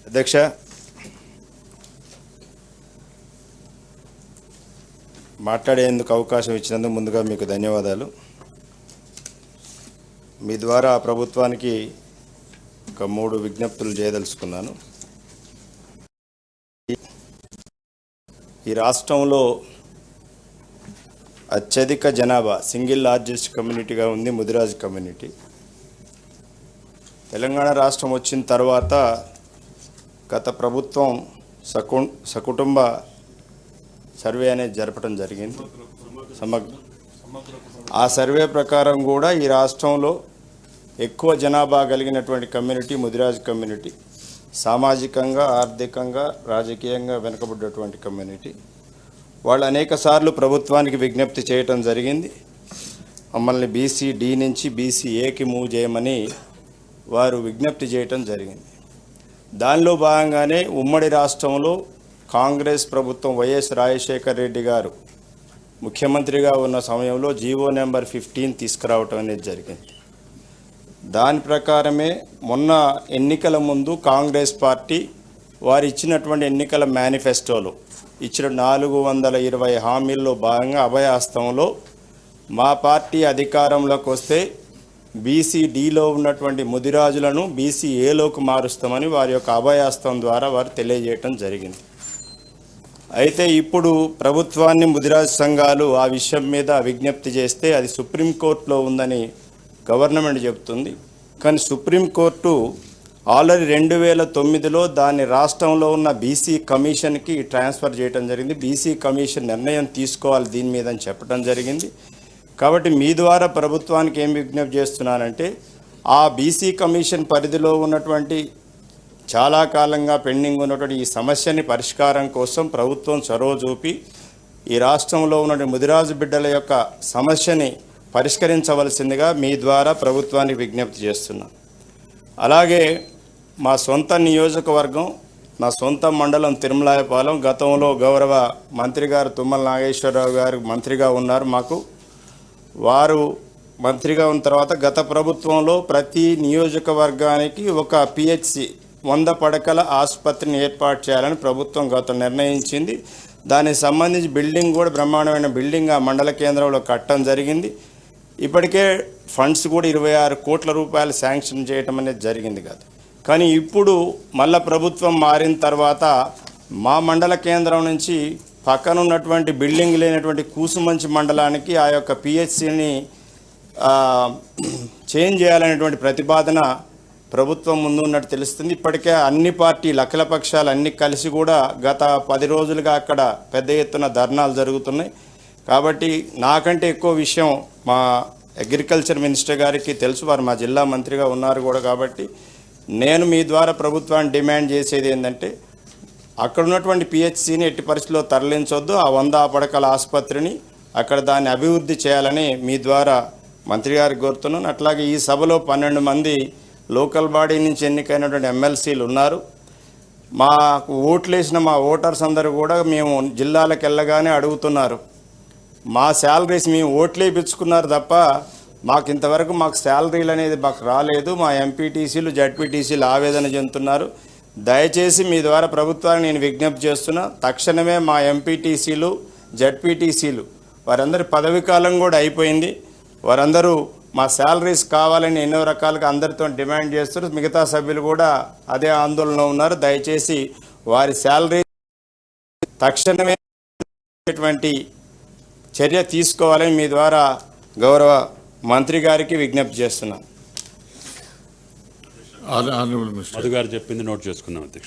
అధ్యక్ష, మాట్లాడేందుకు అవకాశం ఇచ్చినందుకు ముందుగా మీకు ధన్యవాదాలు. మీ ద్వారా ప్రభుత్వానికి ఒక 3 విజ్ఞప్తులు చేయదలుచుకున్నాను. ఈ రాష్ట్రంలో అత్యధిక జనాభా సింగిల్ లార్జెస్ట్ కమ్యూనిటీగా ఉంది ముదిరాజ్ కమ్యూనిటీ. తెలంగాణ రాష్ట్రం వచ్చిన తర్వాత గత ప్రభుత్వం సకుటుంబ సర్వే అనేది జరపడం జరిగింది. ఆ సర్వే ప్రకారం కూడా ఈ రాష్ట్రంలో ఎక్కువ జనాభా కలిగినటువంటి కమ్యూనిటీ ముదిరాజ్ కమ్యూనిటీ. సామాజికంగా, ఆర్థికంగా, రాజకీయంగా వెనుకబడ్డటువంటి కమ్యూనిటీ. వాళ్ళు అనేక సార్లు ప్రభుత్వానికి విజ్ఞప్తి చేయటం జరిగింది. మమ్మల్ని బీసీ డి నుంచి బీసీ ఏకి మూవ్ చేయమని వారు విజ్ఞప్తి చేయటం జరిగింది. దానిలో భాగంగానే ఉమ్మడి రాష్ట్రంలో కాంగ్రెస్ ప్రభుత్వం వైఎస్ రాజశేఖర్ రెడ్డి గారు ముఖ్యమంత్రిగా ఉన్న సమయంలో జీవో నెంబర్ 15 తీసుకురావటం అనేది జరిగింది. దాని ప్రకారమే మొన్న ఎన్నికల ముందు కాంగ్రెస్ పార్టీ వారు ఇచ్చినటువంటి ఎన్నికల మేనిఫెస్టోలో ఇచ్చిన 420 హామీల్లో భాగంగా అభయహస్తంలో మా పార్టీ అధికారంలోకి వస్తే బీసీ డిలో ఉన్నటువంటి ముదిరాజులను బీసీ ఏలోకి మారుస్తామని వారి యొక్క అభయహస్తం ద్వారా వారు తెలియజేయటం జరిగింది. అయితే ఇప్పుడు ప్రభుత్వాన్ని ముదిరాజు సంఘాలు ఆ విషయం మీద విజ్ఞప్తి చేస్తే అది సుప్రీంకోర్టులో ఉందని గవర్నమెంట్ చెబుతుంది. కానీ సుప్రీంకోర్టు ఆల్రెడీ 2009లో దాన్ని రాష్ట్రంలో ఉన్న బీసీ కమిషన్కి ట్రాన్స్ఫర్ చేయడం జరిగింది. బీసీ కమిషన్ నిర్ణయం తీసుకోవాలి దీని మీద అని చెప్పడం జరిగింది. కాబట్టి మీ ద్వారా ప్రభుత్వానికి ఏం విజ్ఞప్తి చేస్తున్నానంటే, ఆ బీసీ కమిషన్ పరిధిలో ఉన్నటువంటి చాలా కాలంగా పెండింగ్ ఉన్నటువంటి ఈ సమస్యని పరిష్కారం కోసం ప్రభుత్వం చొరవ చూపి ఈ రాష్ట్రంలో ఉన్న ముదిరాజు బిడ్డల యొక్క సమస్యని పరిష్కరించవలసిందిగా మీ ద్వారా ప్రభుత్వానికి విజ్ఞప్తి చేస్తున్నాం. అలాగే మా సొంత నియోజకవర్గం, నా సొంత మండలం తిరుమలాయపాలెం, గతంలో గౌరవ మంత్రి గారు తుమ్మల నాగేశ్వరరావు గారు మంత్రిగా ఉన్నారు. వారు మంత్రిగా ఉన్న తర్వాత గత ప్రభుత్వంలో ప్రతి నియోజకవర్గానికి ఒక పిహెచ్సి 100 పడకల ఆసుపత్రిని ఏర్పాటు చేయాలని ప్రభుత్వం గతం నిర్ణయించింది. దానికి సంబంధించి బిల్డింగ్ కూడా బ్రహ్మాండమైన బిల్డింగ్ ఆ మండల కేంద్రంలో కట్టడం జరిగింది. ఇప్పటికే ఫండ్స్ కూడా 26 కోట్ల రూపాయలు శాంక్షన్ చేయటం అనేది జరిగింది కాదు. కానీ ఇప్పుడు మళ్ళా ప్రభుత్వం మారిన తర్వాత మా మండల కేంద్రం నుంచి పక్కన ఉన్నటువంటి బిల్డింగ్ లేనటువంటి కూసుమంచి మండలానికి ఆ యొక్క పిహెచ్సిని చేంజ్ చేయాలనేటువంటి ప్రతిపాదన ప్రభుత్వం ముందు ఉన్నట్టు తెలుస్తుంది. ఇప్పటికే అన్ని పార్టీలు, అఖిలపక్షాలు అన్ని కలిసి కూడా గత 10 రోజులుగా అక్కడ పెద్ద ఎత్తున ధర్నాలు జరుగుతున్నాయి. కాబట్టి నాకంటే ఎక్కువ విషయం మా అగ్రికల్చర్ మినిస్టర్ గారికి తెలుసు, వారు మా జిల్లా మంత్రిగా ఉన్నారు కూడా. కాబట్టి నేను మీ ద్వారా ప్రభుత్వాన్ని డిమాండ్ చేసేది ఏంటంటే, అక్కడ ఉన్నటువంటి పిహెచ్సిని ఎట్టి పరిస్థితుల్లో తరలించొద్దు, ఆ 100 పడకల ఆసుపత్రిని అక్కడ దాన్ని అభివృద్ధి చేయాలని మీ ద్వారా మంత్రి గారికి కోరుతున్నాను. అట్లాగే ఈ సభలో 12 మంది లోకల్ బాడీ నుంచి ఎన్నికైనటువంటి ఎమ్మెల్సీలు ఉన్నారు. మాకు ఓట్లేసిన మా ఓటర్స్ అందరూ కూడా మేము జిల్లాలకు వెళ్ళగానే అడుగుతున్నారు, మా శాలరీస్ మేము ఓట్లే ఇప్పించుకున్నారు తప్ప మాకు ఇంతవరకు శాలరీలు అనేది మాకు రాలేదు. మా ఎంపీటీసీలు, జడ్పీటీసీలు ఆవేదన చెందుతున్నారు. దయచేసి మీ ద్వారా ప్రభుత్వాన్ని నేను విజ్ఞప్తి చేస్తున్నా, తక్షణమే మా ఎంపీటీసీలు, జడ్పీటీసీలు వారందరి పదవి కాలం కూడా అయిపోయింది. వారందరూ మా శాలరీస్ కావాలని ఎన్నో రకాలుగా అందరితో డిమాండ్ చేస్తున్నారు. మిగతా సభ్యులు కూడా అదే ఆందోళనలో ఉన్నారు. దయచేసి వారి శాలరీ తక్షణమే చర్య తీసుకోవాలని మీ ద్వారా గౌరవ మంత్రి గారికి విజ్ఞప్తి చేస్తున్నాను. మధు గారు చెప్పింది నోట్ చేసుకున్నాం అధ్యక్ష.